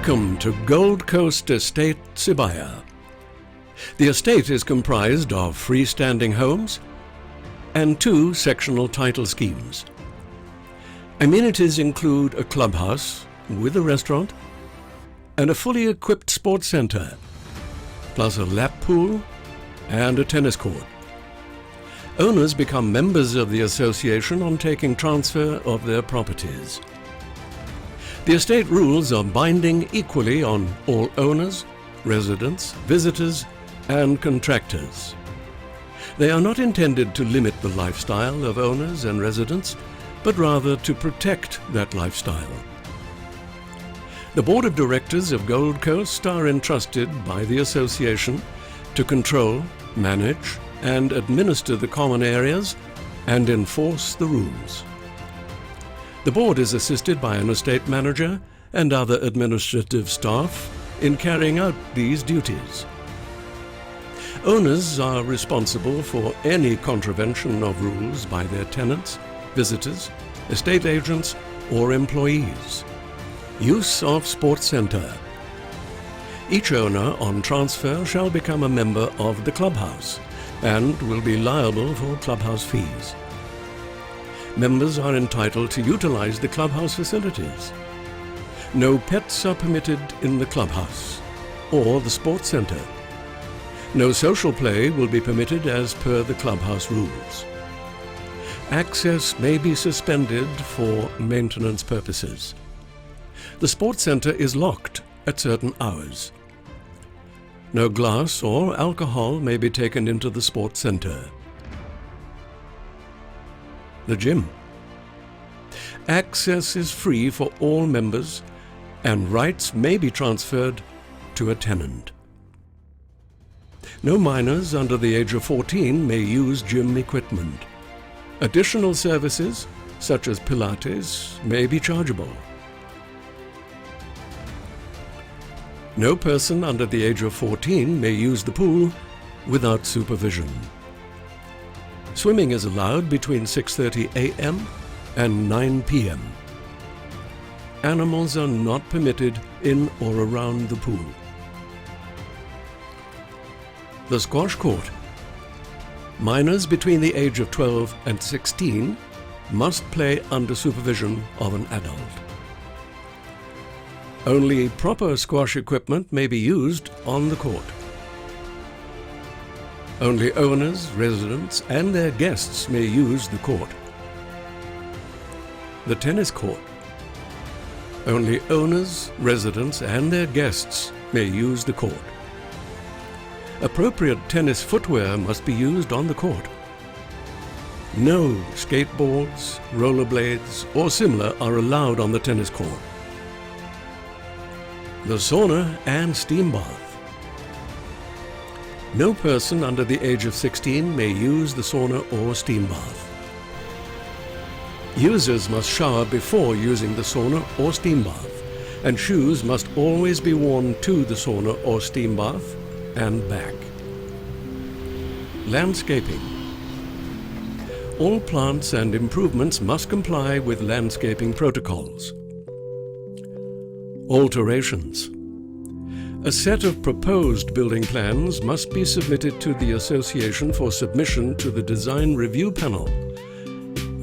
Welcome to Gold Coast Estate, Sibaya. The estate is comprised of freestanding homes and 2 sectional title schemes. Amenities include a clubhouse with a restaurant and a fully equipped sports center, plus a lap pool and a tennis court. Owners become members of the association on taking transfer of their properties. The estate rules are binding equally on all owners, residents, visitors, and contractors. They are not intended to limit the lifestyle of owners and residents, but rather to protect that lifestyle. The Board of Directors of Gold Coast are entrusted by the association to control, manage, and administer the common areas and enforce the rules. The board is assisted by an estate manager and other administrative staff in carrying out these duties. Owners are responsible for any contravention of rules by their tenants, visitors, estate agents, or employees. Use of sports center. Each owner on transfer shall become a member of the clubhouse and will be liable for clubhouse fees. Members are entitled to utilize the clubhouse facilities. No pets are permitted in the clubhouse or the sports center. No social play will be permitted as per the clubhouse rules. Access may be suspended for maintenance purposes. The sports center is locked at certain hours. No glass or alcohol may be taken into the sports center. The gym. Access is free for all members and rights may be transferred to a tenant. No minors under the age of 14 may use gym equipment. Additional services, such as Pilates, may be chargeable. No person under the age of 14 may use the pool without supervision. Swimming is allowed between 6:30 a.m. and 9 p.m. Animals are not permitted in or around the pool. The squash court. Minors between the age of 12 and 16 must play under supervision of an adult. Only proper squash equipment may be used on the court. Only owners, residents, and their guests may use the court. The tennis court. Only owners, residents, and their guests may use the court. Appropriate tennis footwear must be used on the court. No skateboards, rollerblades, or similar are allowed on the tennis court. The sauna and steam bath. No person under the age of 16 may use the sauna or steam bath. Users must shower before using the sauna or steam bath, and shoes must always be worn to the sauna or steam bath and back. Landscaping. All plants and improvements must comply with landscaping protocols. Alterations. A set of proposed building plans must be submitted to the association for submission to the design review panel.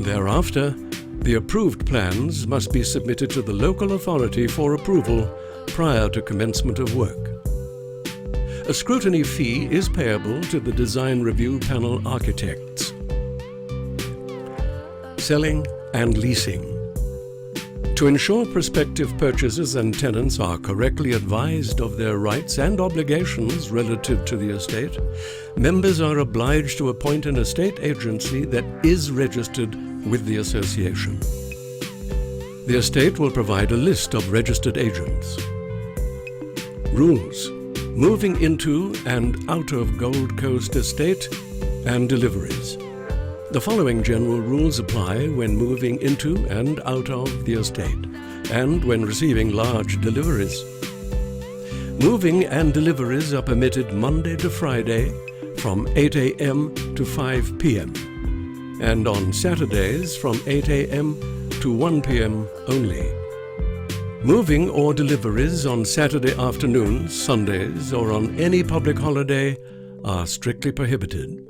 Thereafter, the approved plans must be submitted to the local authority for approval prior to commencement of work. A scrutiny fee is payable to the design review panel architects. Selling and leasing. To ensure prospective purchasers and tenants are correctly advised of their rights and obligations relative to the estate, members are obliged to appoint an estate agency that is registered with the association. The estate will provide a list of registered agents. Rules. Moving into and out of Gold Coast Estate and deliveries. The following general rules apply when moving into and out of the estate and when receiving large deliveries. Moving and deliveries are permitted Monday to Friday from 8 a.m. to 5 p.m. and on Saturdays from 8 a.m. to 1 p.m. only. Moving or deliveries on Saturday afternoons, Sundays, or on any public holiday are strictly prohibited.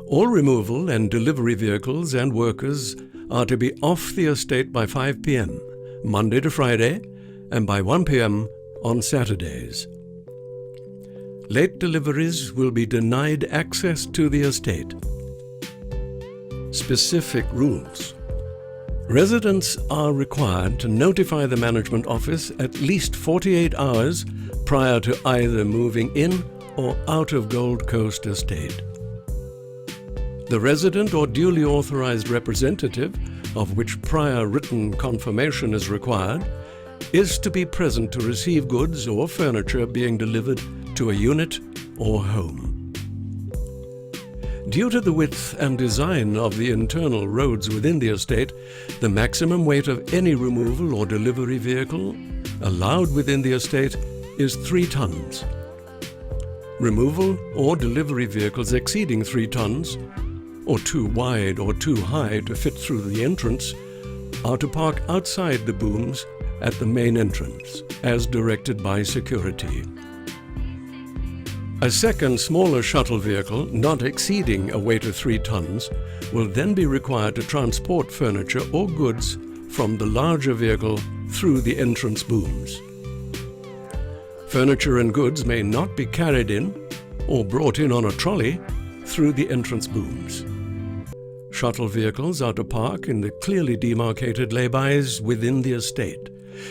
All removal and delivery vehicles and workers are to be off the estate by 5 p.m., Monday to Friday, and by 1 p.m. on Saturdays. Late deliveries will be denied access to the estate. Specific rules. Residents are required to notify the management office at least 48 hours prior to either moving in or out of Gold Coast Estate. The resident or duly authorized representative, of which prior written confirmation is required, is to be present to receive goods or furniture being delivered to a unit or home. Due to the width and design of the internal roads within the estate, the maximum weight of any removal or delivery vehicle allowed within the estate is 3 tons. Removal or delivery vehicles exceeding 3 tons, or too wide or too high to fit through the entrance, are to park outside the booms at the main entrance, as directed by security. A second smaller shuttle vehicle, not exceeding a weight of 3 tons, will then be required to transport furniture or goods from the larger vehicle through the entrance booms. Furniture and goods may not be carried in or brought in on a trolley through the entrance booms. Shuttle vehicles are to park in the clearly demarcated laybys within the estate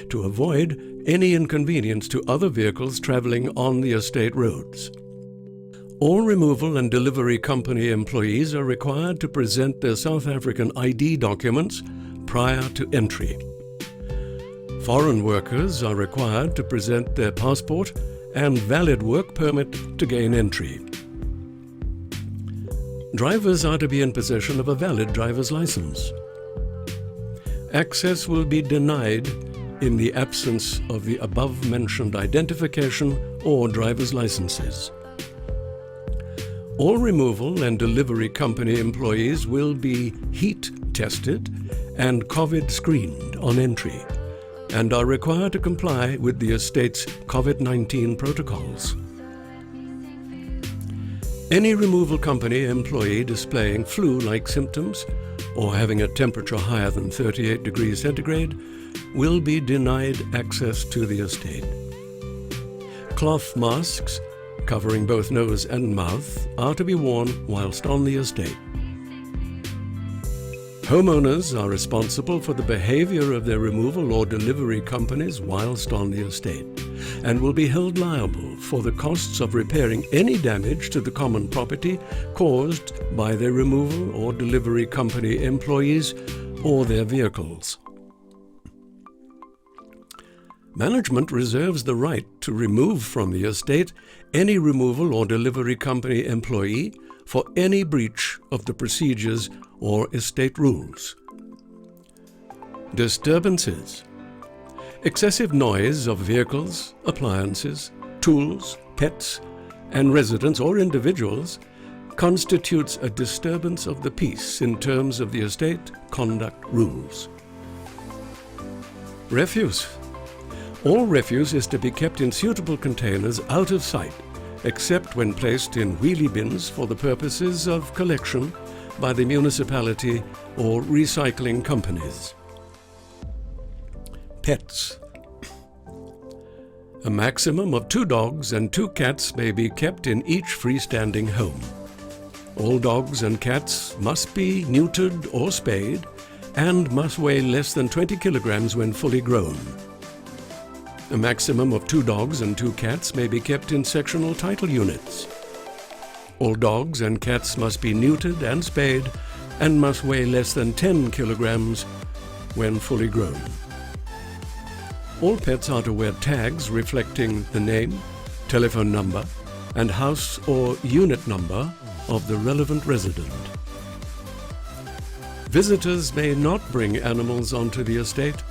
to avoid any inconvenience to other vehicles traveling on the estate roads. All removal and delivery company employees are required to present their South African ID documents prior to entry. Foreign workers are required to present their passport and valid work permit to gain entry. Drivers are to be in possession of a valid driver's license. Access will be denied in the absence of the above-mentioned identification or driver's licenses. All removal and delivery company employees will be heat tested and COVID screened on entry and are required to comply with the estate's COVID-19 protocols. Any removal company employee displaying flu-like symptoms or having a temperature higher than 38 degrees centigrade will be denied access to the estate. Cloth masks covering both nose and mouth are to be worn whilst on the estate. Homeowners are responsible for the behavior of their removal or delivery companies whilst on the estate and will be held liable for the costs of repairing any damage to the common property caused by their removal or delivery company employees or their vehicles. Management reserves the right to remove from the estate any removal or delivery company employee for any breach of the procedures or estate rules. Disturbances. Excessive noise of vehicles, appliances, tools, pets, and residents or individuals constitutes a disturbance of the peace in terms of the estate conduct rules. Refuse. All refuse is to be kept in suitable containers out of sight, except when placed in wheelie bins for the purposes of collection by the municipality or recycling companies. Pets. A maximum of 2 dogs and 2 cats may be kept in each freestanding home. All dogs and cats must be neutered or spayed and must weigh less than 20 kilograms when fully grown. A maximum of 2 dogs and 2 cats may be kept in sectional title units. All dogs and cats must be neutered and spayed and must weigh less than 10 kilograms when fully grown. All pets are to wear tags reflecting the name, telephone number, and house or unit number of the relevant resident. Visitors may not bring animals onto the estate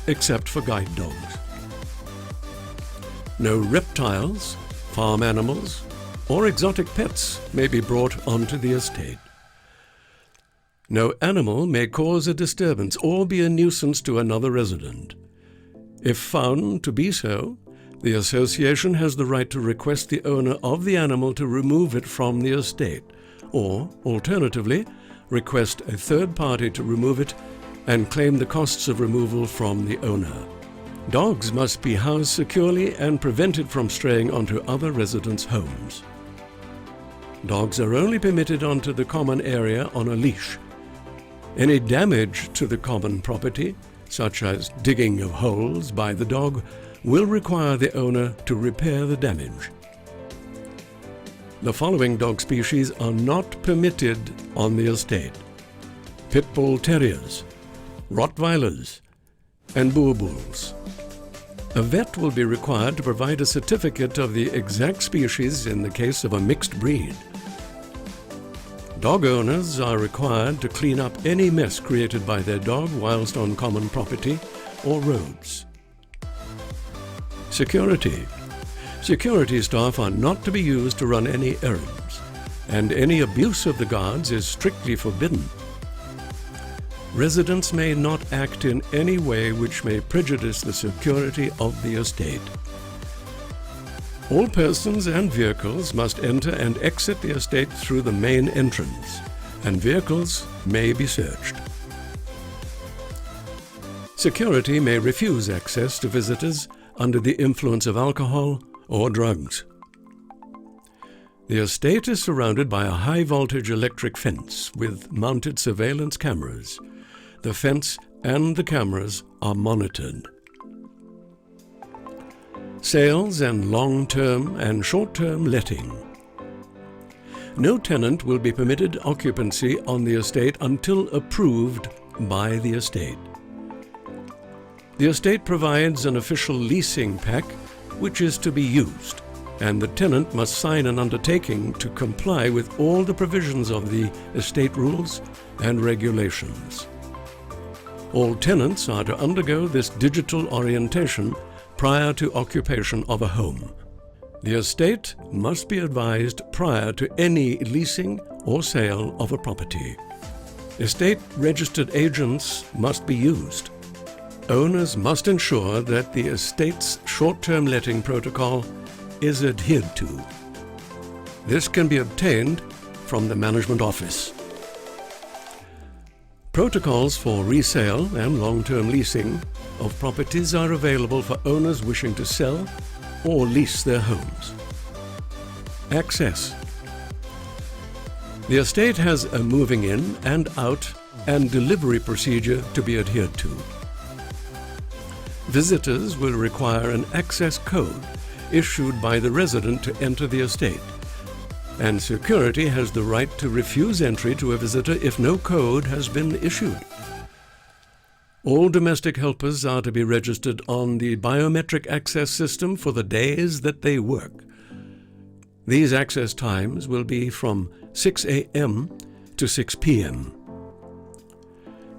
except for guide dogs. No reptiles, farm animals, or exotic pets may be brought onto the estate. No animal may cause a disturbance or be a nuisance to another resident. If found to be so, the association has the right to request the owner of the animal to remove it from the estate, or, alternatively, request a third party to remove it and claim the costs of removal from the owner. Dogs must be housed securely and prevented from straying onto other residents' homes. Dogs are only permitted onto the common area on a leash. Any damage to the common property, such as digging of holes by the dog, will require the owner to repair the damage. The following dog species are not permitted on the estate: Pit Bull Terriers, Rottweilers, and Boer Bulls. A vet will be required to provide a certificate of the exact species in the case of a mixed breed. Dog owners are required to clean up any mess created by their dog whilst on common property or roads. Security. Security staff are not to be used to run any errands, and any abuse of the guards is strictly forbidden. Residents may not act in any way which may prejudice the security of the estate. All persons and vehicles must enter and exit the estate through the main entrance, and vehicles may be searched. Security may refuse access to visitors under the influence of alcohol or drugs. The estate is surrounded by a high-voltage electric fence with mounted surveillance cameras. The fence and the cameras are monitored. Sales and long-term and short-term letting. No tenant will be permitted occupancy on the estate until approved by the estate. The estate provides an official leasing pack which is to be used, and the tenant must sign an undertaking to comply with all the provisions of the estate rules and regulations. All tenants are to undergo this digital orientation prior to occupation of a home. The estate must be advised prior to any leasing or sale of a property. Estate registered agents must be used. Owners must ensure that the estate's short-term letting protocol is adhered to. This can be obtained from the management office. Protocols for resale and long-term leasing of properties are available for owners wishing to sell or lease their homes. Access. The estate has a moving in and out and delivery procedure to be adhered to. Visitors will require an access code issued by the resident to enter the estate, and security has the right to refuse entry to a visitor if no code has been issued. All domestic helpers are to be registered on the biometric access system for the days that they work. These access times will be from 6 a.m. to 6 p.m.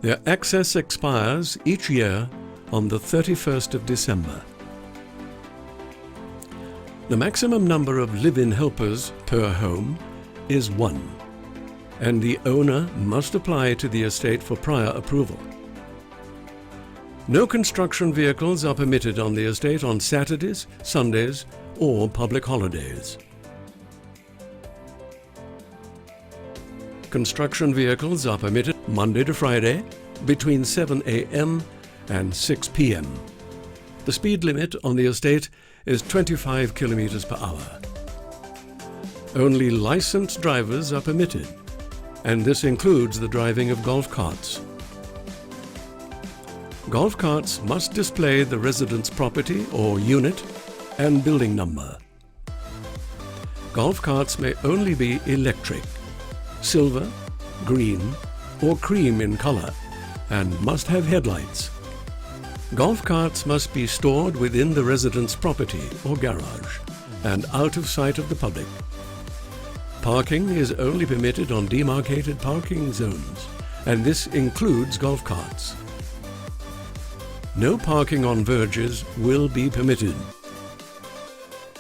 Their access expires each year on the 31st of December. The maximum number of live-in helpers per home is 1, and the owner must apply to the estate for prior approval. No construction vehicles are permitted on the estate on Saturdays, Sundays, or public holidays. Construction vehicles are permitted Monday to Friday between 7 a.m. and 6 p.m. The speed limit on the estate is 25 kilometers per hour. Only licensed drivers are permitted, and this includes the driving of golf carts. Golf carts must display the resident's property or unit and building number. Golf carts may only be electric, silver, green, or cream in color, and must have headlights. Golf carts must be stored within the resident's property or garage and out of sight of the public. Parking is only permitted on demarcated parking zones, and this includes golf carts. No parking on verges will be permitted.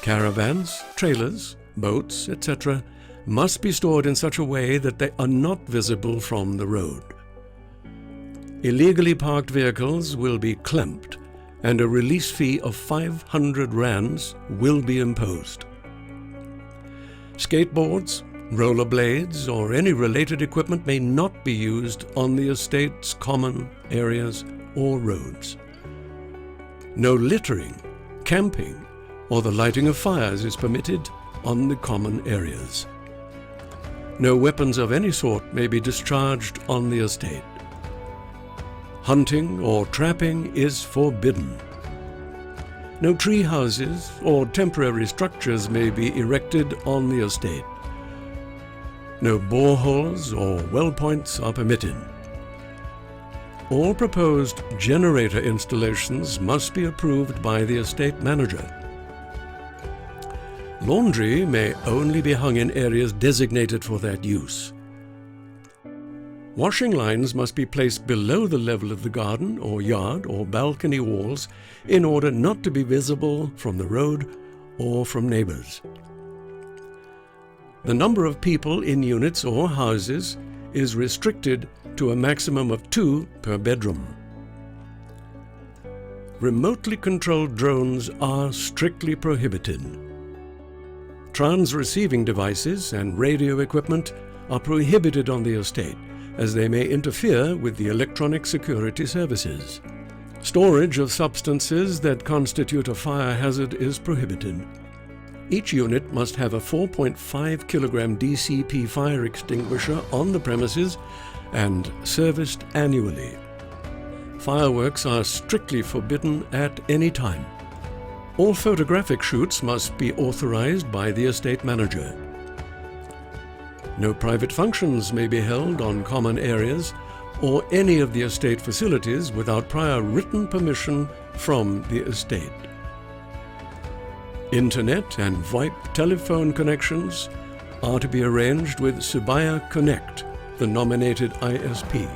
Caravans, trailers, boats, etc. must be stored in such a way that they are not visible from the road. Illegally parked vehicles will be clamped and a release fee of 500 rands will be imposed. Skateboards, rollerblades, or any related equipment may not be used on the estate's common areas or roads. No littering, camping, or the lighting of fires is permitted on the common areas. No weapons of any sort may be discharged on the estate. Hunting or trapping is forbidden. No tree houses or temporary structures may be erected on the estate. No boreholes or well points are permitted. All proposed generator installations must be approved by the estate manager. Laundry may only be hung in areas designated for that use. Washing lines must be placed below the level of the garden or yard or balcony walls in order not to be visible from the road or from neighbors. The number of people in units or houses is restricted to a maximum of 2 per bedroom. Remotely controlled drones are strictly prohibited. Trans-receiving devices and radio equipment are prohibited on the estate, as they may interfere with the electronic security services. Storage of substances that constitute a fire hazard is prohibited. Each unit must have a 4.5 kilogram DCP fire extinguisher on the premises and serviced annually. Fireworks are strictly forbidden at any time. All photographic shoots must be authorized by the estate manager. No private functions may be held on common areas or any of the estate facilities without prior written permission from the estate. Internet and VoIP telephone connections are to be arranged with Sibaya Connect, the nominated ISP.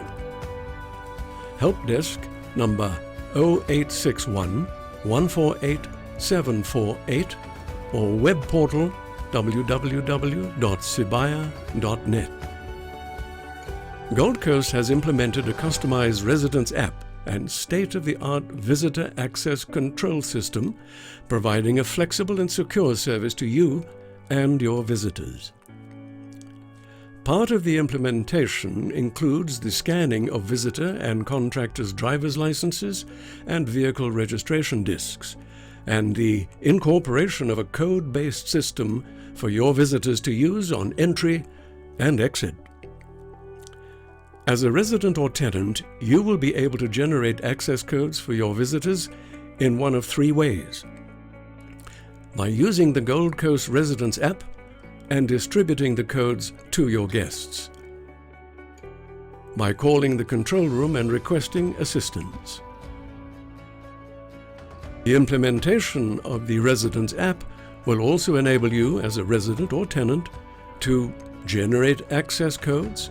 Help desk number 0861 148 748 or web portal www.sibaya.net. Gold Coast has implemented a customized residence app and state-of-the-art visitor access control system, providing a flexible and secure service to you and your visitors. Part of the implementation includes the scanning of visitor and contractors' driver's licenses and vehicle registration discs, and the incorporation of a code-based system for your visitors to use on entry and exit. As a resident or tenant, you will be able to generate access codes for your visitors in one of 3 ways: by using the Gold Coast Residence app and distributing the codes to your guests, by calling the control room and requesting assistance. The implementation of the Residence app will also enable you as a resident or tenant to generate access codes,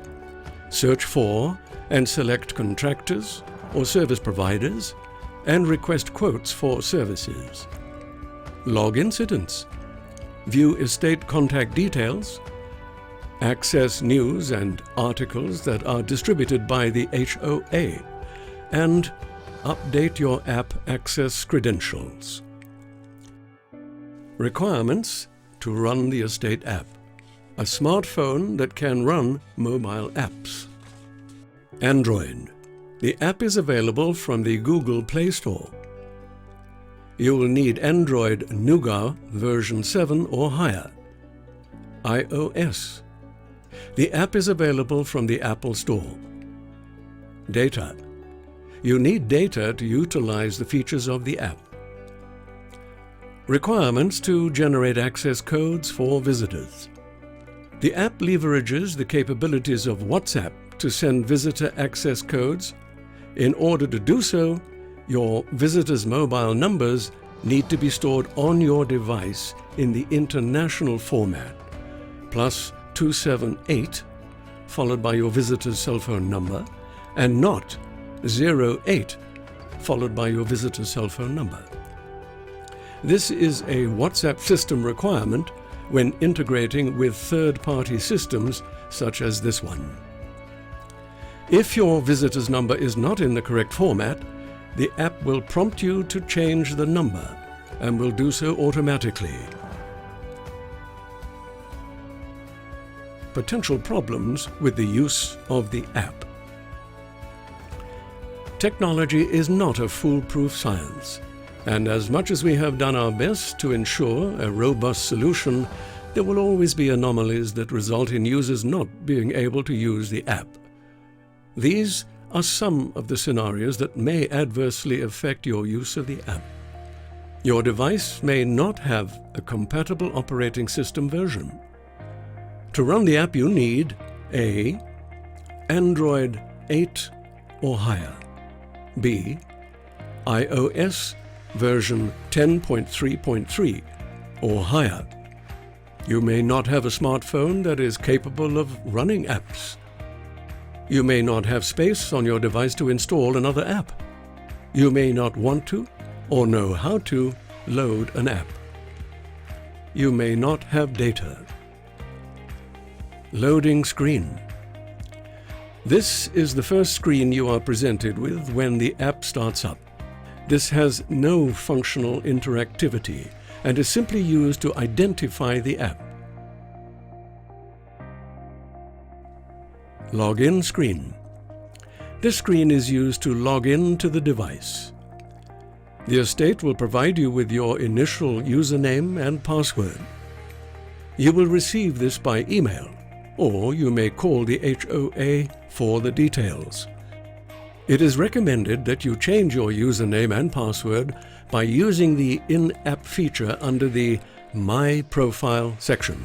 search for and select contractors or service providers, and request quotes for services, log incidents, view estate contact details, access news and articles that are distributed by the HOA, and update your app access credentials. Requirements to run the estate app: a smartphone that can run mobile apps. Android. The app is available from the Google Play Store. You will need Android Nougat version 7 or higher. iOS. The app is available from the Apple Store. Data. You need data to utilize the features of the app. Requirements to generate access codes for visitors. The app leverages the capabilities of WhatsApp to send visitor access codes. In order to do so, your visitors' mobile numbers need to be stored on your device in the international format, +278, followed by your visitor's cell phone number, and not 08, followed by your visitor's cell phone number. This is a WhatsApp system requirement when integrating with third-party systems such as this one. If your visitor's number is not in the correct format, the app will prompt you to change the number and will do so automatically. Potential problems with the use of the app. Technology is not a foolproof science, and as much as we have done our best to ensure a robust solution, there will always be anomalies that result in users not being able to use the app. These are some of the scenarios that may adversely affect your use of the app. Your device may not have a compatible operating system version. To run the app, you need A. Android 8 or higher, B. iOS version 10.3.3 or higher. You may not have a smartphone that is capable of running apps. You may not have space on your device to install another app. You may not want to or know how to load an app. You may not have data. Loading screen. This is the first screen you are presented with when the app starts up. This has no functional interactivity and is simply used to identify the app. Login screen. This screen is used to log in to the device. The estate will provide you with your initial username and password. You will receive this by email, or you may call the HOA for the details. It is recommended that you change your username and password by using the in-app feature under the My Profile section.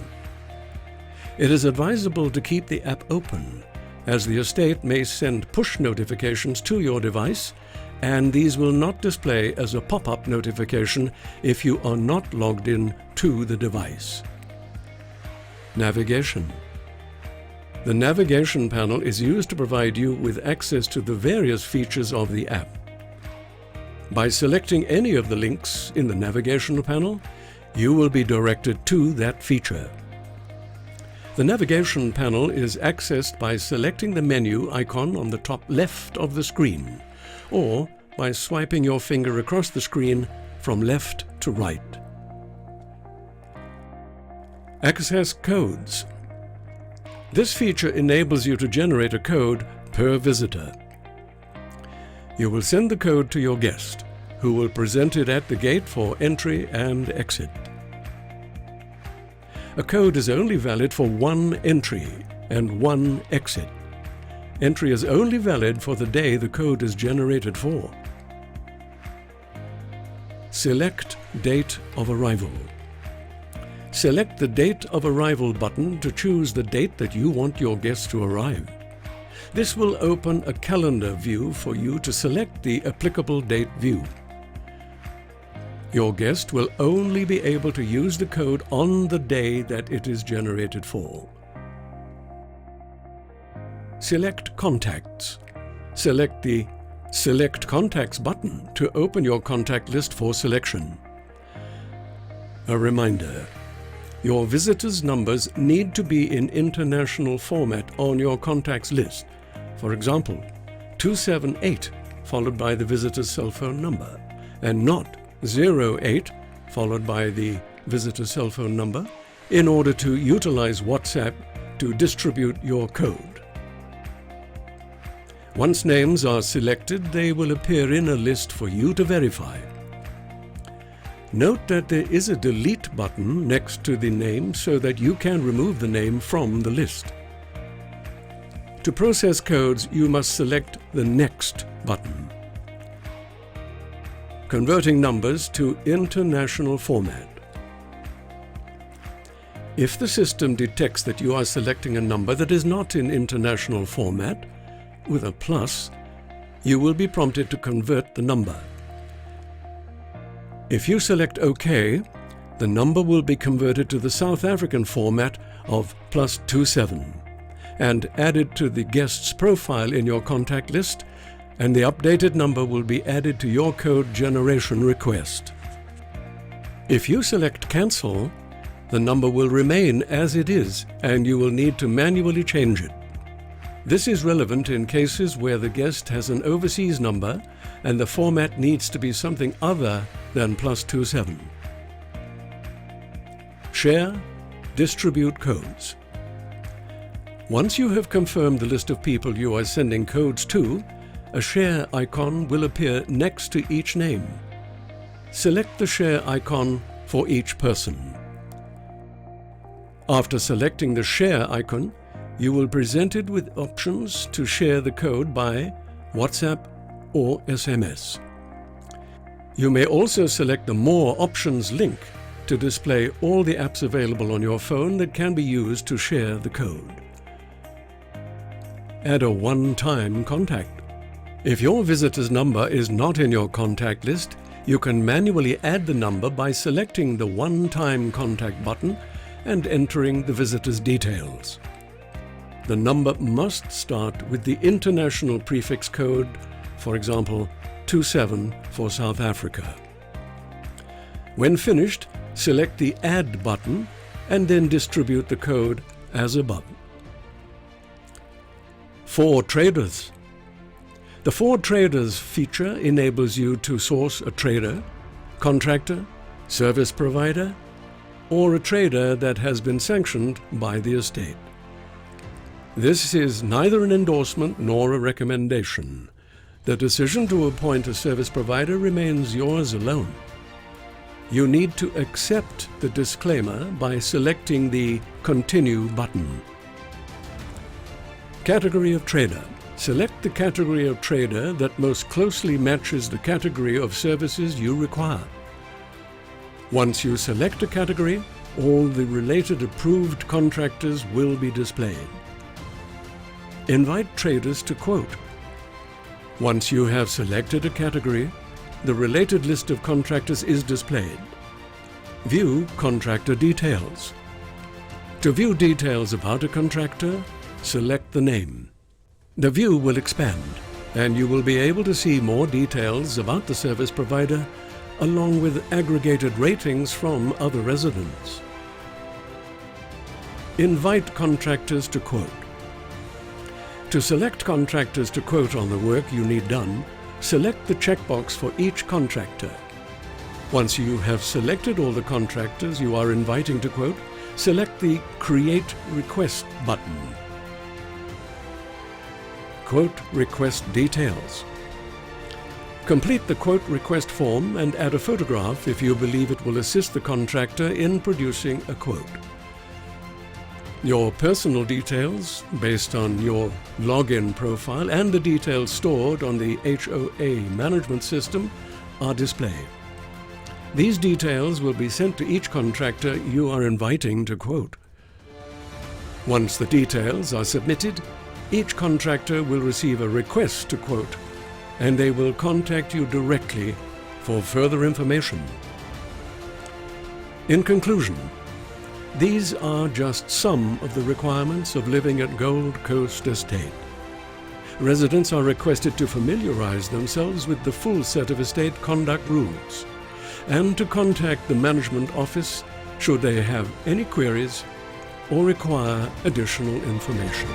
It is advisable to keep the app open, as the estate may send push notifications to your device, and these will not display as a pop-up notification if you are not logged in to the device. Navigation. The navigation panel is used to provide you with access to the various features of the app. By selecting any of the links in the navigation panel, you will be directed to that feature. The navigation panel is accessed by selecting the menu icon on the top left of the screen, or by swiping your finger across the screen from left to right. Access codes. This feature enables you to generate a code per visitor. You will send the code to your guest, who will present it at the gate for entry and exit. A code is only valid for one entry and one exit. Entry is only valid for the day the code is generated for. Select date of arrival. Select the Date of Arrival button to choose the date that you want your guest to arrive. This will open a calendar view for you to select the applicable date view. Your guest will only be able to use the code on the day that it is generated for. Select Contacts. Select the Select Contacts button to open your contact list for selection. A reminder: your visitors' numbers need to be in international format on your contacts list. For example, 278 followed by the visitor's cell phone number, and not 08 followed by the visitor's cell phone number, in order to utilize WhatsApp to distribute your code. Once names are selected, they will appear in a list for you to verify. Note that there is a delete button next to the name so that you can remove the name from the list. To process codes, you must select the Next button. Converting numbers to international format. If the system detects that you are selecting a number that is not in international format, with a plus, you will be prompted to convert the number. If you select OK, the number will be converted to the South African format of +27 and added to the guest's profile in your contact list, and the updated number will be added to your code generation request. If you select Cancel, the number will remain as it is and you will need to manually change it. This is relevant in cases where the guest has an overseas number and the format needs to be something other than +27. Share, distribute codes. Once you have confirmed the list of people you are sending codes to, a share icon will appear next to each name. Select the share icon for each person. After selecting the share icon, you will be presented with options to share the code by WhatsApp or SMS. You may also select the More Options link to display all the apps available on your phone that can be used to share the code. Add a one-time contact. If your visitor's number is not in your contact list, you can manually add the number by selecting the one-time contact button and entering the visitor's details. The number must start with the international prefix code, for example, 27 for South Africa. When finished, select the Add button and then distribute the code as above. For traders. The For Traders feature enables you to source a trader, contractor, service provider, or a trader that has been sanctioned by the estate. This is neither an endorsement nor a recommendation. The decision to appoint a service provider remains yours alone. You need to accept the disclaimer by selecting the Continue button. Category of trader. Select the category of trader that most closely matches the category of services you require. Once you select a category, all the related approved contractors will be displayed. Invite traders to quote. Once you have selected a category, the related list of contractors is displayed. View contractor details. To view details about a contractor, select the name. The view will expand, and you will be able to see more details about the service provider, along with aggregated ratings from other residents. Invite contractors to quote. To select contractors to quote on the work you need done, select the checkbox for each contractor. Once you have selected all the contractors you are inviting to quote, select the Create Request button. Quote Request Details. Complete the quote request form and add a photograph if you believe it will assist the contractor in producing a quote. Your personal details, based on your login profile, and the details stored on the HOA management system are displayed. These details will be sent to each contractor you are inviting to quote. Once the details are submitted, each contractor will receive a request to quote, and they will contact you directly for further information. In conclusion, these are just some of the requirements of living at Gold Coast Estate. Residents are requested to familiarize themselves with the full set of estate conduct rules and to contact the management office should they have any queries or require additional information.